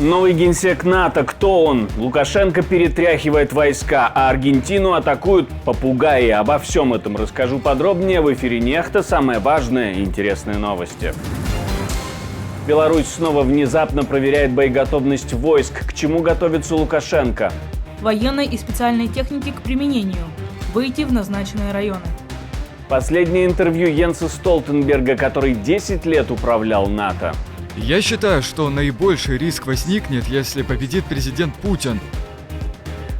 Новый генсек НАТО. Кто он? Лукашенко перетряхивает войска, а Аргентину атакуют попугаи. Обо всем этом расскажу подробнее в эфире Нехта. Самые важные и интересные новости. Беларусь снова внезапно проверяет боеготовность войск. К чему готовится Лукашенко? Военной и специальной техники к применению. Выйти в назначенные районы. Последнее интервью Йенса Столтенберга, который 10 лет управлял НАТО. Я считаю, что наибольший риск возникнет, если победит президент Путин.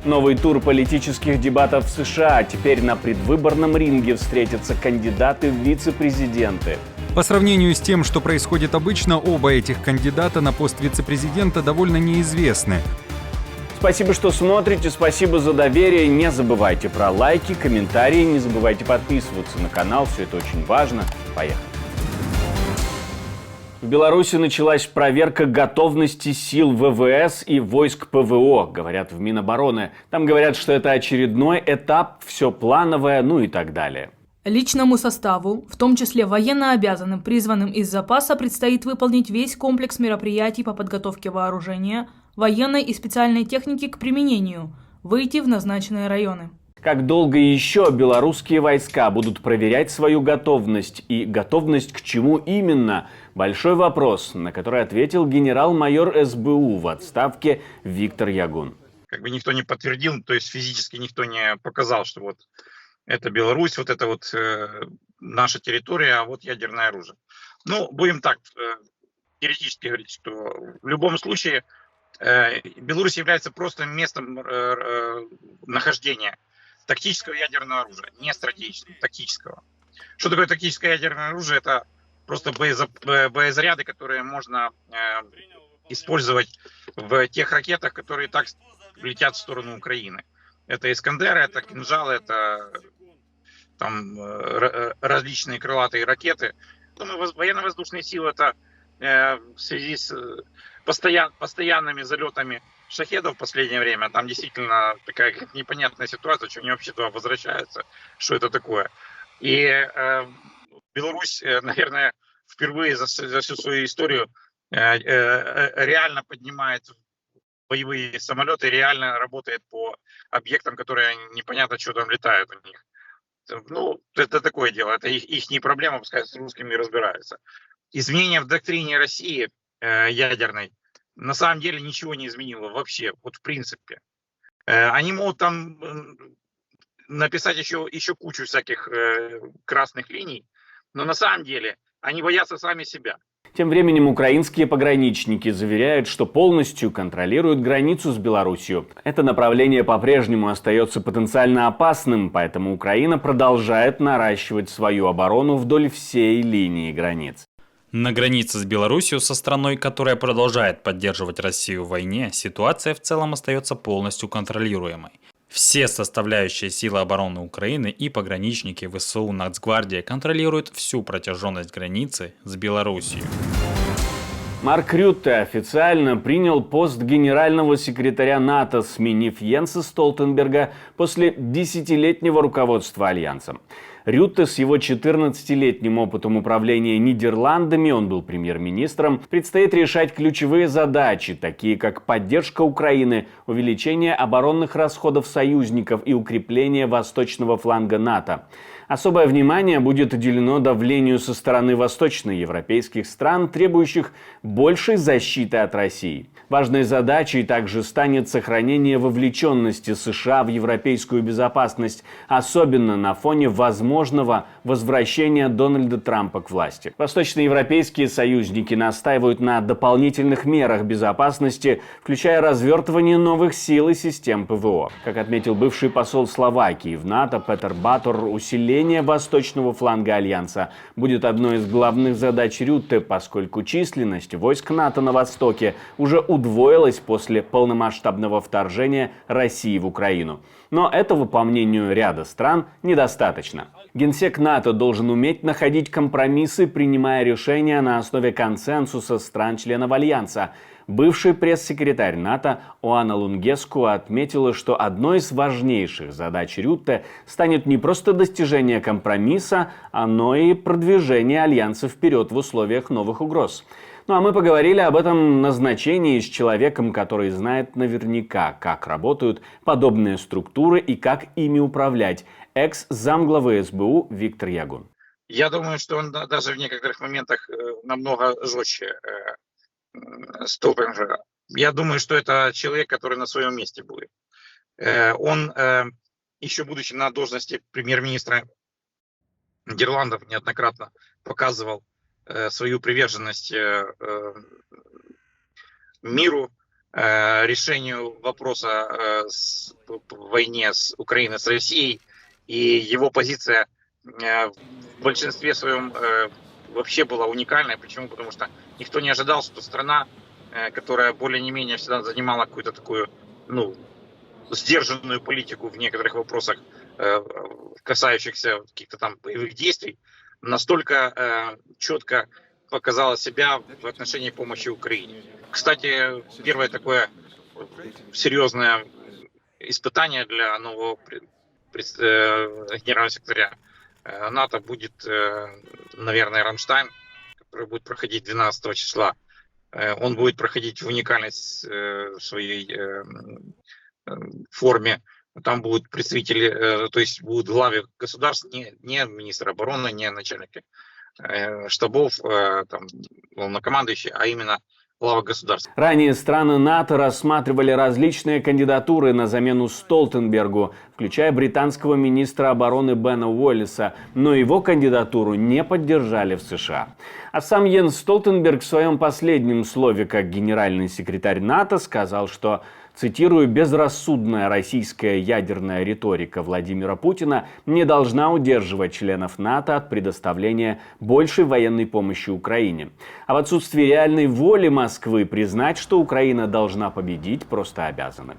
Новый тур политических дебатов в США. Теперь на предвыборном ринге встретятся кандидаты в вице-президенты. По сравнению с тем, что происходит обычно, оба этих кандидата на пост вице-президента довольно неизвестны. Спасибо, что смотрите, спасибо за доверие. Не забывайте про лайки, комментарии, не забывайте подписываться на канал, все это очень важно. Поехали. В Беларуси началась проверка готовности сил ВВС и войск ПВО, говорят в Минобороны. Там говорят, что это очередной этап, все плановое, ну и так далее. Личному составу, в том числе военнообязанным, призванным из запаса, предстоит выполнить весь комплекс мероприятий по подготовке вооружения, военной и специальной техники к применению, выйти в назначенные районы. Как долго еще белорусские войска будут проверять свою готовность и готовность к чему именно? Большой вопрос, на который ответил генерал-майор СБУ в отставке Виктор Ягун. Как бы никто не подтвердил, то есть физически никто не показал, что вот это Беларусь, вот это вот наша территория, а вот ядерное оружие. Ну, будем так теоретически говорить, что в любом случае Беларусь является просто местом нахождения тактического ядерного оружия, не стратегического, тактического. Что такое тактическое ядерное оружие? Это просто боезаряды, которые можно использовать в тех ракетах, которые так летят в сторону Украины. Это Искандеры, это кинжалы, это там различные крылатые ракеты. Военно-воздушные силы это в связи с постоянными залетами шахедов в последнее время, там действительно такая непонятная ситуация, что они вообще туда возвращаются, что это такое. И Беларусь, наверное, впервые за всю свою историю реально поднимает боевые самолеты, реально работает по объектам, которые непонятно, что там летают у них. Ну, это такое дело, это их не проблема, пускай с русскими разбираются. Изменения в доктрине России ядерной на самом деле ничего не изменило вообще, вот в принципе. Они могут там написать еще кучу всяких красных линий, но на самом деле они боятся сами себя. Тем временем украинские пограничники заверяют, что полностью контролируют границу с Беларусью. Это направление по-прежнему остается потенциально опасным, поэтому Украина продолжает наращивать свою оборону вдоль всей линии границ. На границе с Беларусью, со страной, которая продолжает поддерживать Россию в войне, ситуация в целом остается полностью контролируемой. Все составляющие силы обороны Украины и пограничники ВСУ, Нацгвардия контролируют всю протяженность границы с Беларусью. Марк Рютте официально принял пост генерального секретаря НАТО, сменив Йенса Столтенберга после 10-летнего руководства Альянсом. Рютте с его 14-летним опытом управления Нидерландами, он был премьер-министром, предстоит решать ключевые задачи, такие как поддержка Украины, увеличение оборонных расходов союзников и укрепление восточного фланга НАТО. Особое внимание будет уделено давлению со стороны восточноевропейских стран, требующих большей защиты от России. Важной задачей также станет сохранение вовлеченности США в европейскую безопасность, особенно на фоне возможного возвращения Дональда Трампа к власти. Восточноевропейские союзники настаивают на дополнительных мерах безопасности, включая развертывание новых сил и систем ПВО. Как отметил бывший посол Словакии в НАТО Петер Батор, усиление восточного фланга Альянса будет одной из главных задач Рютте, поскольку численность войск НАТО на Востоке уже удвоилась после полномасштабного вторжения России в Украину. Но этого, по мнению ряда стран, недостаточно. Генсек НАТО должен уметь находить компромиссы, принимая решения на основе консенсуса стран-членов Альянса. Бывший пресс-секретарь НАТО Оана Лунгеску отметила, что одной из важнейших задач Рютте станет не просто достижение компромисса, но и продвижение Альянса вперед в условиях новых угроз. Ну а мы поговорили об этом назначении с человеком, который знает наверняка, как работают подобные структуры и как ими управлять. Экс-замглавы СБУ Виктор Ягун. Я думаю, что он даже в некоторых моментах намного жестче Столтенберга. Я думаю, что это человек, который на своем месте будет. Он, еще будучи на должности премьер-министра Нидерландов, неоднократно показывал свою приверженность миру, решению вопроса в войне с Украиной, с Россией. И его позиция в большинстве своем вообще была уникальная. Почему? Потому что никто не ожидал, что страна, которая более-не-менее всегда занимала какую-то такую, сдержанную политику в некоторых вопросах, касающихся каких-то там боевых действий, настолько четко показала себя в отношении помощи Украине. Кстати, первое такое серьезное испытание для нового генерального секретаря НАТО будет, наверное, Рамштайн, который будет проходить 12 числа. Он будет проходить в уникальность своей форме. Там будут представители, то есть будут главы государств, не министр обороны, не начальники штабов, там, главнокомандующие, а именно глава государств. Ранее страны НАТО рассматривали различные кандидатуры на замену Столтенбергу, включая британского министра обороны Бена Уоллеса, но его кандидатуру не поддержали в США. А сам Йенс Столтенберг в своем последнем слове как генеральный секретарь НАТО сказал, что, цитирую, «безрассудная российская ядерная риторика Владимира Путина не должна удерживать членов НАТО от предоставления большей военной помощи Украине. А в отсутствии реальной воли Москвы признать, что Украина должна победить, просто обязаны».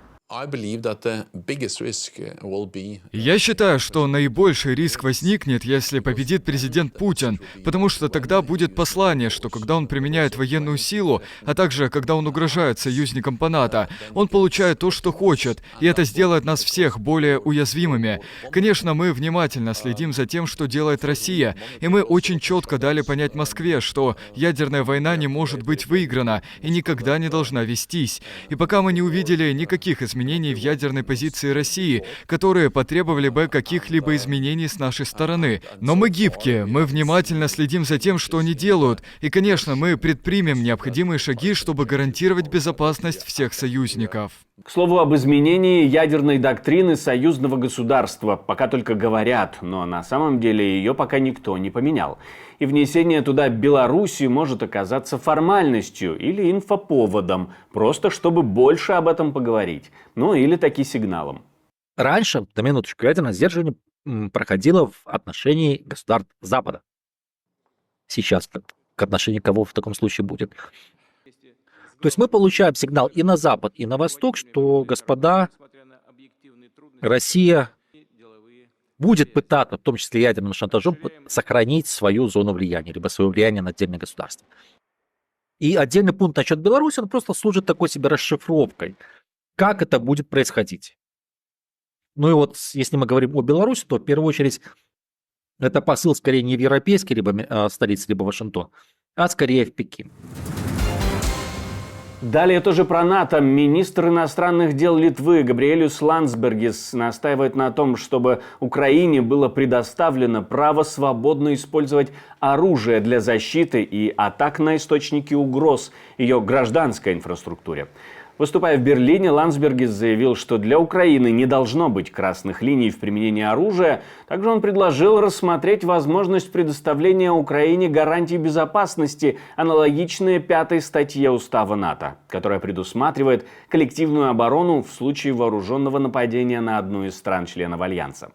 Я считаю, что наибольший риск возникнет, если победит президент Путин, потому что тогда будет послание, что когда он применяет военную силу, а также когда он угрожает союзникам по НАТО, он получает то, что хочет, и это сделает нас всех более уязвимыми. Конечно, мы внимательно следим за тем, что делает Россия, и мы очень четко дали понять Москве, что ядерная война не может быть выиграна и никогда не должна вестись. И пока мы не увидели никаких изменений в ядерной позиции России, которые потребовали бы каких-либо изменений с нашей стороны. Но мы гибкие, мы внимательно следим за тем, что они делают, и, конечно, мы предпримем необходимые шаги, чтобы гарантировать безопасность всех союзников. К слову, об изменении ядерной доктрины союзного государства пока только говорят, но на самом деле ее пока никто не поменял. И внесение туда Беларуси может оказаться формальностью или инфоповодом, просто чтобы больше об этом поговорить. Ну или таки сигналом. Раньше, на минуточку, ядерное сдерживание проходило в отношении государств Запада. Сейчас к отношению кого в таком случае будет? То есть мы получаем сигнал и на Запад, и на Восток, что, господа, Россия будет пытаться, в том числе ядерным шантажом, сохранить свою зону влияния, либо свое влияние на отдельные государства. И отдельный пункт насчет Беларуси, он просто служит такой себе расшифровкой, как это будет происходить. Ну и вот, если мы говорим о Беларуси, то в первую очередь это посыл скорее не в европейской либо столице, либо Вашингтон, а скорее в Пекин. Далее тоже про НАТО. Министр иностранных дел Литвы Габриэлиус Ландсбергис настаивает на том, чтобы Украине было предоставлено право свободно использовать оружие для защиты и атак на источники угроз ее гражданской инфраструктуре. Выступая в Берлине, Ландсбергис заявил, что для Украины не должно быть красных линий в применении оружия. Также он предложил рассмотреть возможность предоставления Украине гарантий безопасности, аналогичные 5-й статье Устава НАТО, которая предусматривает коллективную оборону в случае вооруженного нападения на одну из стран-членов Альянса.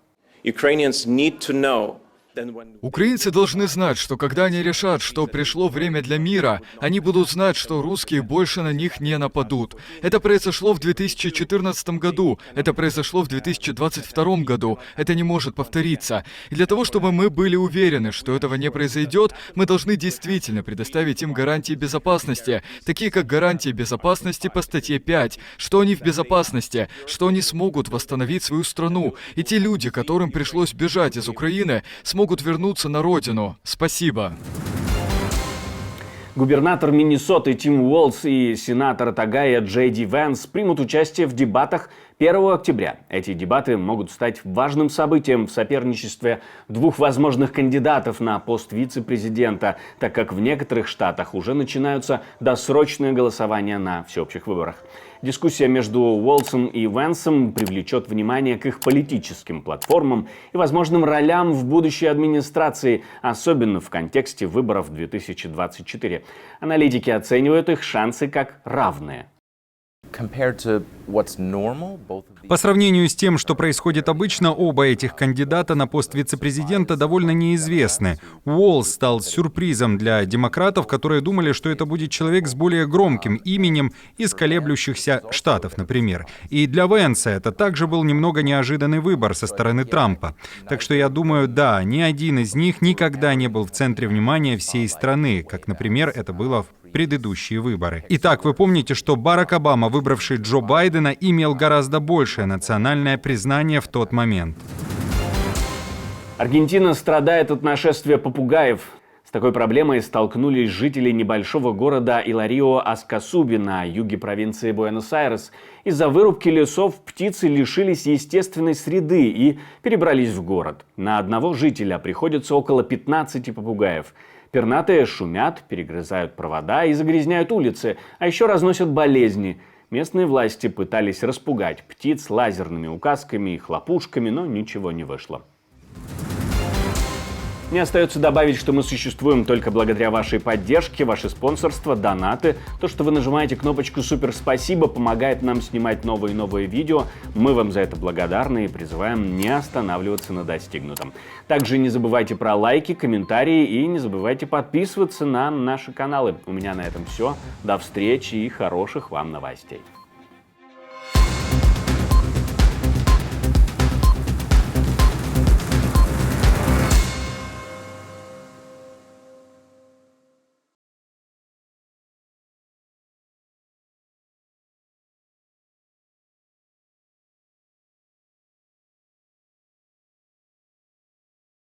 Украинцы должны знать, что когда они решат, что пришло время для мира, они будут знать, что русские больше на них не нападут. Это произошло в 2014 году, это произошло в 2022 году, это не может повториться. И для того, чтобы мы были уверены, что этого не произойдет, мы должны действительно предоставить им гарантии безопасности, такие как гарантии безопасности по статье 5, что они в безопасности, что они смогут восстановить свою страну, и те люди, которым пришлось бежать из Украины, смогут вернуться на родину. Спасибо. Губернатор Миннесоты Тим Уолз и сенатор Огайо Джей Ди Вэнс примут участие в дебатах 1 октября. Эти дебаты могут стать важным событием в соперничестве двух возможных кандидатов на пост вице-президента, так как в некоторых штатах уже начинаются досрочные голосования на всеобщих выборах. Дискуссия между Уолзом и Вэнсом привлечет внимание к их политическим платформам и возможным ролям в будущей администрации, особенно в контексте выборов 2024. Аналитики оценивают их шансы как равные. По сравнению с тем, что происходит обычно, оба этих кандидата на пост вице-президента довольно неизвестны. Уолз стал сюрпризом для демократов, которые думали, что это будет человек с более громким именем из колеблющихся штатов, например. И для Вэнса это также был немного неожиданный выбор со стороны Трампа. Так что я думаю, да, ни один из них никогда не был в центре внимания всей страны, как, например, это было в предыдущие выборы. Итак, вы помните, что Барак Обама, выбравший Джо Байдена, имел гораздо большее национальное признание в тот момент. Аргентина страдает от нашествия попугаев. С такой проблемой столкнулись жители небольшого города Иларио-Аскасуби на юге провинции Буэнос-Айрес. Из-за вырубки лесов птицы лишились естественной среды и перебрались в город. На одного жителя приходится около 15 попугаев. Пернатые шумят, перегрызают провода и загрязняют улицы, а еще разносят болезни. Местные власти пытались распугать птиц лазерными указками и хлопушками, но ничего не вышло. Мне остается добавить, что мы существуем только благодаря вашей поддержке, ваше спонсорство, донаты. То, что вы нажимаете кнопочку «Супер спасибо», помогает нам снимать новые и новые видео. Мы вам за это благодарны и призываем не останавливаться на достигнутом. Также не забывайте про лайки, комментарии и не забывайте подписываться на наши каналы. У меня на этом все. До встречи и хороших вам новостей.